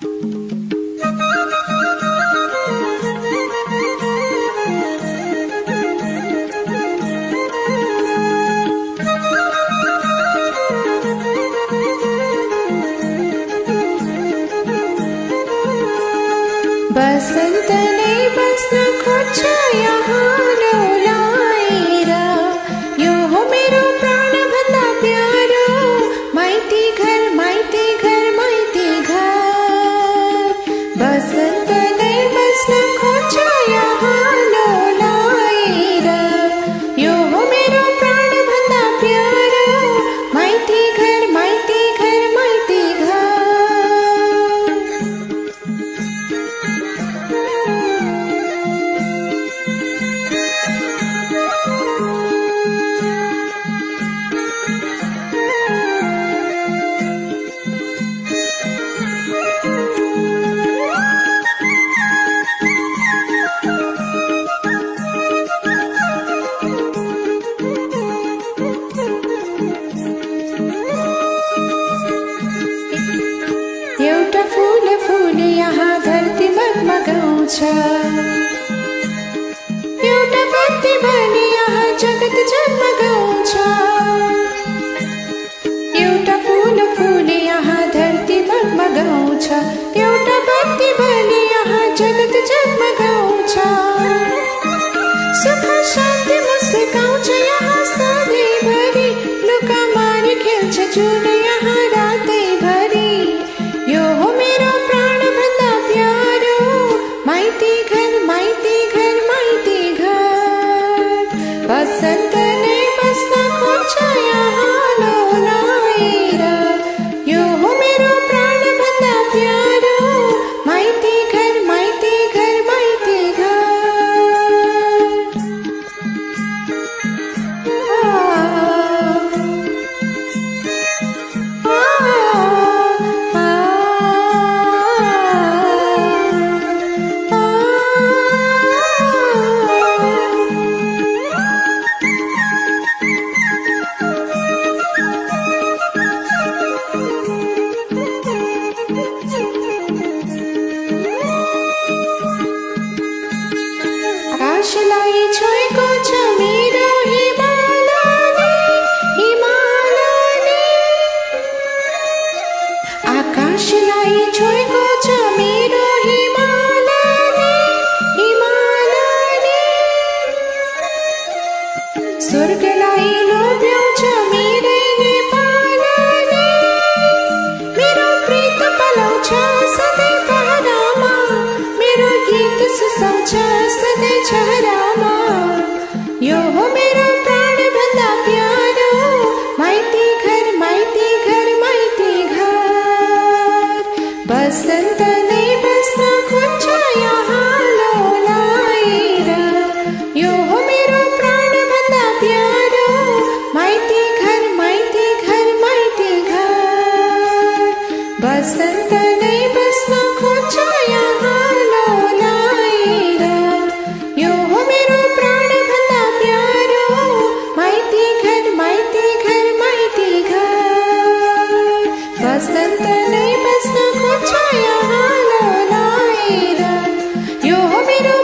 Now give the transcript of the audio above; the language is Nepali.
बसंत ने बसन खोजा यहाँ डोलाएरा, यो हो मेरो प्राण भन्दा प्यारो, माइती घर माइती घर माइती घर। बसंत ने बसन खोजा यहाँ डोलाएरा, यो हो मेरो प्राण भन्दा प्यारो, माइती घर माइती घर माइती घर। एउटा फूल फूल यहाँ धरती मगमगाउँछ, एउटा बत्ती बनी यहाँ जगत जगमगाउँछ। एउटा फूल फूल यहाँ धरती मगमगाउँछ, एउटा बत्ती बनी यहाँ जगत जगमगाउँछ। सुख शान्ति मुस्काउँछ यहाँ सधैँभरि, लुका मारी खेल्छ जुन यहाँ रातैभरि। यो हो मेरो प्राण भन्दा प्यारो, माइती घर माइती घर माइती घर। बसंत ने बस्न खोज्छ यहाँ डोलाएरा, यो हो मेरो प्राण भन्दा प्यारो, माइती घर माइती घर माइती घर। आकाशलाई छोएको छ मेरो हिमालले, हिमालले। आकाशलाई छोएको छ मेरो हिमालले, हिमालले। स्वर्गलाई लोभ्याउँछ मेरै नेपालले, मेरो प्रीत पलाउँछ सधैँ पहरामा, मेरो गीत सुसाउँछ सधैँ चेहरामा। यो हो मेरो प्राण भन्दा प्यारो, माइती घर माइती घर माइती घर। बसंत ने बस्न खोज्छ यहाँ डोलाएरा, यो हो मेरो प्राण भन्दा प्यारो, माइती घर माइती घर माइती घर। बसंत ने बस्न खोज्छ यहाँ डोलाएरा, यो हो मेरो प्राण भन्दा प्यारो, माइती घर माइती घर माइती घर। बसंत ने बस्न खोज्छ यहाँ डोलाएरा, यो हो मेरो